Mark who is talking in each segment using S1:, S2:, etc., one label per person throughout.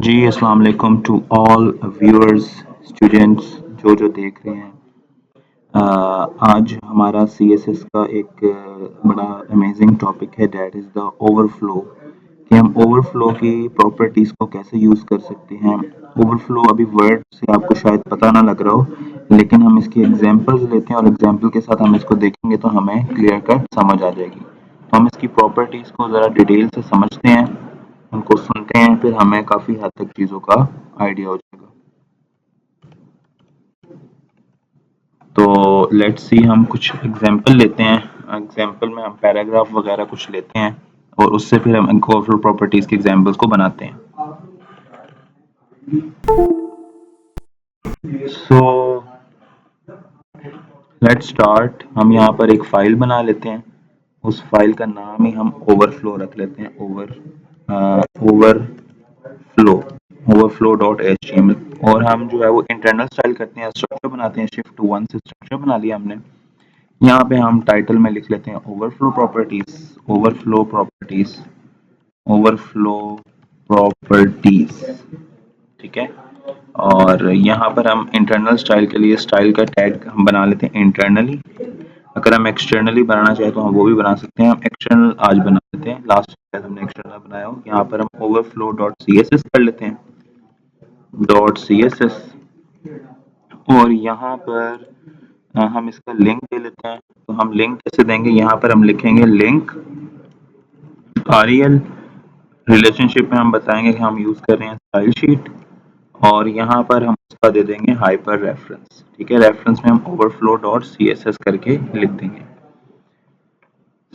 S1: जी अस्सलाम वालेकुम to all viewers students जो देख रहे हैं। आज हमारा सीएसएस का एक बड़ा अमेजिंग टॉपिक है, दैट इज़ द ओवरफ्लो। कि हम ओवरफ्लो की प्रॉपर्टीज़ को कैसे यूज़ कर सकते हैं। ओवरफ्लो अभी वर्ड से आपको शायद पता ना लग रहा हो, लेकिन हम इसकी एग्जांपल्स लेते हैं और एग्जांपल के साथ हम इसको देखेंगे तो हमें क्लियर कट समझ आ जाएगी। तो हम इसकी प्रॉपर्टीज़ को ज़रा डिटेल से समझते हैं, उनको सुनते हैं, फिर हमें काफ़ी हद तक चीज़ों का आइडिया हो जाएगा। तो लेट्स सी, हम कुछ एग्जांपल लेते हैं। एग्जांपल में हम पैराग्राफ वगैरह कुछ लेते हैं और उससे फिर हम ओवरफ्लो प्रॉपर्टीज के एग्जांपल्स को बनाते हैं। So let's start. हम यहाँ पर एक फाइल बना लेते हैं, उस फाइल का नाम ही हम ओवरफ्लो रख लेते हैं। Overflow overflow dot HTML. और हम जो है वो इंटरनल स्टाइल करते हैं, स्ट्रक्चर बनाते हैं। शिफ्ट 1 से स्ट्रक्चर बना लिया हमने। यहाँ पे हम टाइटल में लिख लेते हैं overflow properties. Overflow properties overflow properties ठीक है। और यहाँ पर हम इंटरनल स्टाइल के लिए स्टाइल का टैग हम बना लेते हैं इंटरनली। अगर हम एक्सटर्नली बनाना चाहें तो हम वो भी बना सकते हैं। हम एक्सटर्नल आज बना लेते हैं, लास्ट हमने एक्सटर्नल बनाया हो। यहाँ पर हम overflow dot C S S कर लेते हैं, डॉट सी एस एस। और यहाँ पर हम इसका लिंक दे लेते हैं। तो हम लिंक कैसे देंगे, यहाँ पर हम लिखेंगे लिंक आरईएल। रिलेशनशिप में हम बताएंगे कि हम यूज कर रहे हैं स्टाइल शीट। और यहाँ पर हम उसका दे देंगे हाइपर रेफरेंस। ठीक है, रेफरेंस में हम overflow dot C S S करके लिख देंगे।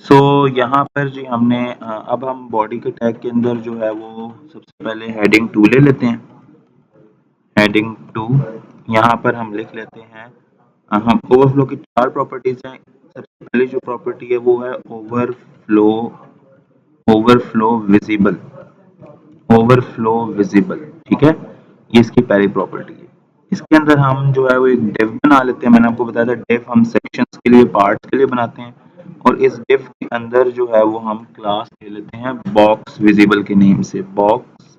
S1: सो यहाँ पर जी हमने अब हम बॉडी के टैग के अंदर जो है वो सबसे पहले हेडिंग 2 ले लेते हैं। हेडिंग 2 यहाँ पर हम लिख लेते हैं। हम ओवरफ्लो की 4 प्रॉपर्टीज हैं। सबसे पहली जो प्रॉपर्टी है वो है overflow overflow visible. Overflow visible, ठीक है, ये इसकी पहली प्रॉपर्टी है। इसके अंदर हम जो है वो एक डिव बना लेते हैं। मैंने आपको बताया था डिव हम सेक्शंस के लिए, पार्ट्स के लिए बनाते हैं। और इस डिव के अंदर जो है वो हम क्लास ले लेते हैं बॉक्स विजिबल के नेम से। बॉक्स,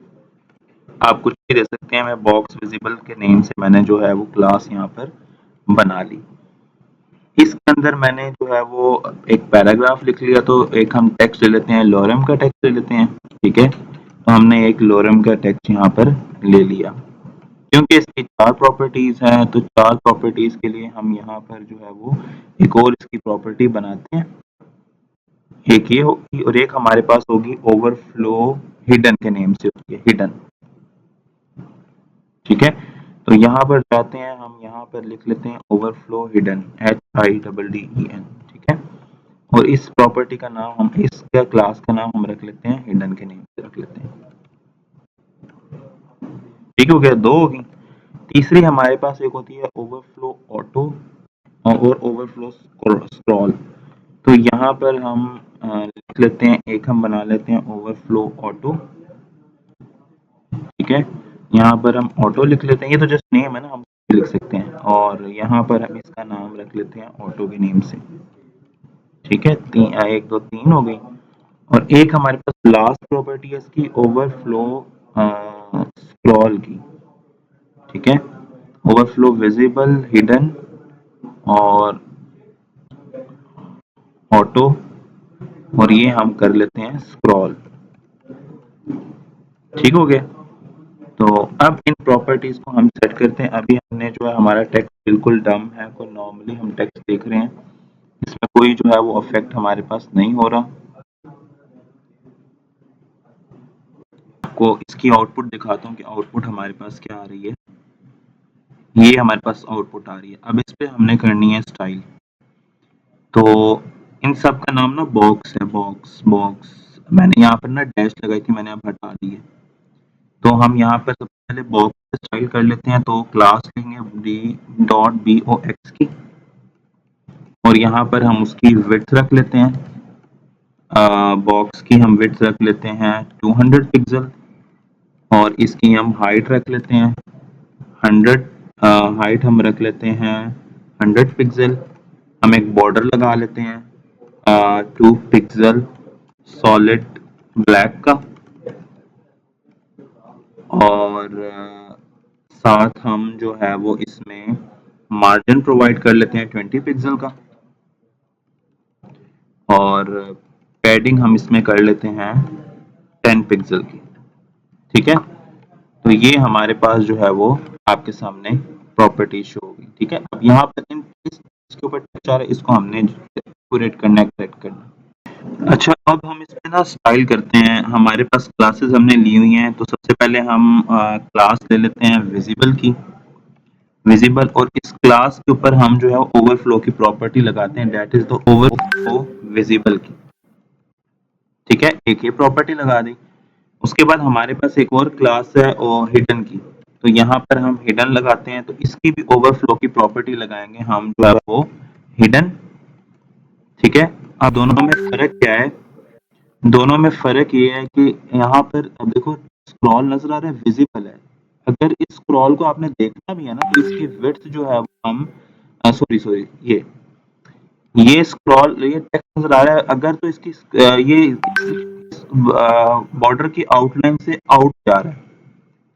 S1: आप कुछ भी दे सकते हैं, मैं बॉक्स विजिबल के नेम से मैंने जो है वो क्लास यहाँ पर बना ली। इसके अंदर मैंने जो है वो एक पैराग्राफ लिख लिया, तो एक हम टेक्स्ट ले लेते हैं, लोरेम का टेक्स्ट ले लेते हैं। ठीक है, तो हमने एक लोरेम का टेक्स्ट यहाँ पर ले लिया। क्योंकि इसकी 4 प्रॉपर्टीज हैं, तो 4 प्रॉपर्टीज के लिए हम यहाँ पर जो है वो एक और इसकी प्रॉपर्टी बनाते हैं। एक ये होगी और एक हमारे पास होगी ओवरफ्लो हिडन के नेम से होती है, हिडन। ठीक है, तो यहाँ पर जाते हैं, हम यहाँ पर लिख लेते हैं ओवरफ्लो हिडन, HIDDEN। ठीक है, और इस प्रॉपर्टी का नाम हम, इसका क्लास का नाम हम रख लेते हैं हिडन के नेम से रख लेते हैं। ठीक हो गया, 2 होगी। तीसरी हमारे पास एक होती है ओवरफ्लो ऑटो और ओवरफ्लो स्क्रॉल। तो यहाँ पर हम लिख लेते हैं, एक हम बना लेते हैं ओवरफ्लो ऑटो। ठीक है, यहाँ पर हम ऑटो लिख लेते हैं, ये तो जस्ट नेम है ना, हम लिख सकते हैं। और यहाँ पर हम इसका नाम रख लेते हैं ऑटो के नेम से। ठीक है, 1 2 3 हो गई। और एक हमारे पास लास्ट प्रॉपर्टी है इसकी, ओवरफ्लो स्क्रॉल की। ठीक है, ओवरफ्लो विजिबल, हिडन और ऑटो, और ये हम कर लेते हैं स्क्रॉल। ठीक हो गया। तो अब इन प्रॉपर्टीज को हम सेट करते हैं। अभी हमने जो है हमारा टेक्स्ट बिल्कुल डम है, कोई नॉर्मली हम टेक्स्ट देख रहे हैं, इसमें कोई जो है वो इफेक्ट हमारे पास नहीं हो रहा। आपको इसकी आउटपुट दिखाता हूँ कि आउटपुट हमारे पास क्या आ रही है। ये हमारे पास आउटपुट आ रही है। अब इस पे हमने करनी है स्टाइल। तो इन सब का नाम ना बॉक्स है, बॉक्स बॉक्स। मैंने यहाँ पर ना डैश लगाई थी, मैंने अब हटा दी है। तो हम यहाँ पर सबसे पहले बॉक्स स्टाइल कर लेते हैं। तो क्लास लेंगे D dot B O X की, और यहाँ पर हम उसकी विड्थ रख लेते हैं। बॉक्स की हम विड्थ रख लेते हैं 200 पिक्सल, और इसकी हम हाइट रख लेते हैं 100। हाइट हम रख लेते हैं 100 पिक्सल। हम एक बॉर्डर लगा लेते हैं 2 पिक्सल सॉलिड ब्लैक का। और साथ हम जो है वो इसमें मार्जिन प्रोवाइड कर लेते हैं 20 पिक्सल का, और पैडिंग हम इसमें कर लेते हैं 10 पिक्सल की। ठीक है, तो ये हमारे पास जो है वो आपके सामने प्रॉपर्टी शो होगी। ठीक है, अब यहाँ पर इसके ऊपर टच आ रहा है, इसको हमने एक्यूरेट करना है, करेक्ट करना है। अच्छा, अब हम इसमें ना स्टाइल करते हैं। हमारे पास क्लासेस हमने ली हुई हैं, तो सबसे पहले हम क्लास ले लेते हैं विजिबल की, विजिबल, और इस क्लास के ऊपर हम जो है ओवरफ्लो की प्रॉपर्टी लगाते हैं, that is the overflow visible की। ठीक है, एक ये प्रॉपर्टी लगा दी। उसके बाद हमारे पास एक और क्लास है और हिडन की, तो यहाँ पर हम हिडन लगाते हैं, तो इसकी भी ओवरफ्लो की प्रॉपर्टी लगाएंगे हम जो है वो हिडन। ठीक है, अब दोनों में फर्क क्या है? दोनों में फर्क ये है कि यहाँ पर अब देखो स्क्रॉल नजर आ रहा है, विजिबल है। अगर इस स्क्रॉल को आपने देखना भी है ना, तो इसकी विड्थ जो है वो हम सॉरी सॉरी ये स्क्रॉल, ये टेक्स्ट नजर आ रहा है, अगर तो इसकी ये बॉर्डर की आउटलाइन से आउट जा रहा है,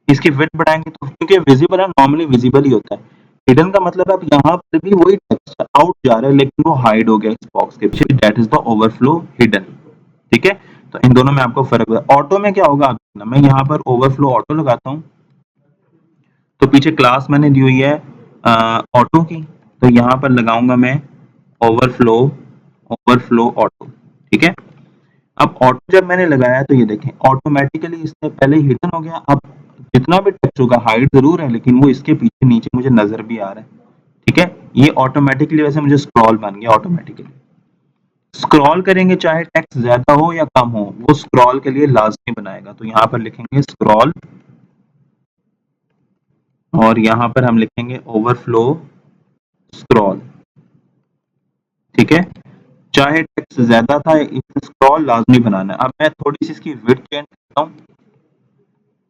S1: इसकी विड्थ बढ़ाएंगे तो, क्योंकि विजिबल है, नॉर्मली विजिबल ही होता है। हिडन का मतलब अब यहाँ पर भी वही टेक्स्ट आउट जा रहा है, लेकिन वो हाइड हो गया इस बॉक्स के पीछे, that is the overflow hidden. ठीक है, तो इन दोनों में आपको फर्क है। ऑटो में क्या होगा, मैं यहाँ पर ओवरफ्लो ऑटो लगाता हूँ, तो पीछे क्लास मैंने दी हुई है ऑटो की, तो यहाँ पर लगाऊंगा मैं ओवरफ्लो, ओवरफ्लो ऑटो। ठीक है, अब ऑटो जब मैंने लगाया तो ये देखें ऑटोमेटिकली इससे पहले हिडन हो गया। अब जितना भी टेक्स्ट होगा हाइड जरूर है, लेकिन वो इसके पीछे नीचे मुझे नजर भी आ रहा है। ठीक है, ये ऑटोमेटिकली वैसे मुझे स्क्रॉल बन गया ऑटोमेटिकली। स्क्रॉल करेंगे चाहे टेक्स्ट ज्यादा हो या कम हो, वो स्क्रॉल के लिए लाजमी बनाएगा। तो यहाँ पर लिखेंगे स्क्रॉल, और यहाँ पर हम लिखेंगे ओवरफ्लो स्क्रॉल। ठीक है, चाहे टेक्स्ट ज्यादा था, इसे स्क्रॉल लाजमी बनाना है। अब मैं थोड़ी सी इसकी विड्थ चेंज करता हूँ,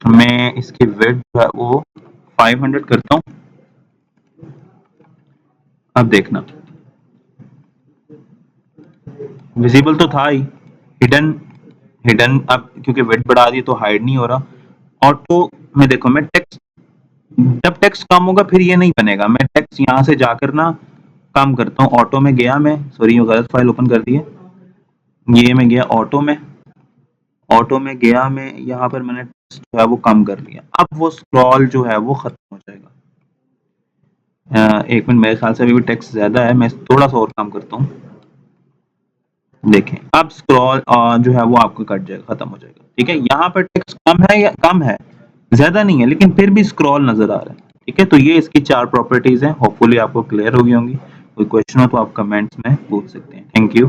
S1: मैं इसकी विड्थ जो है वो 500 करता हूँ। अब देखना विजिबल तो था ही, हिडन, हिडन अब क्योंकि विड्थ बढ़ा दी तो हाइड नहीं हो रहा। ऑटो में देखो, मैं टेक्स्ट, जब टेक्स्ट कम होगा फिर ये नहीं बनेगा, मैं टेक्स्ट यहाँ से जाकर ना कम करता हूँ। ऑटो में गया मैं, सॉरी गलत फाइल ओपन कर दी है, ये मैं गया ऑटो में, ऑटो में गया मैं, यहाँ पर मैंने टेक्स्ट जो है वो कम कर लिया। अब वो स्क्रॉल जो है वो खत्म हो जाएगा। एक मिनट, मेरे ख्याल से अभी भी टेक्स्ट ज्यादा है, मैं थोड़ा सा और काम करता हूँ। देखें अब स्क्रॉल जो है वो आपको कट जाएगा, खत्म हो जाएगा। ठीक है, यहाँ पर टेक्स्ट कम है या कम है, ज्यादा नहीं है, लेकिन फिर भी स्क्रॉल नजर आ रहा है। ठीक है, तो ये इसकी 4 प्रॉपर्टीज हैं, होपफुली आपको क्लियर हो गई होंगी। कोई क्वेश्चन हो तो आप कमेंट्स में पूछ सकते हैं। Thank you.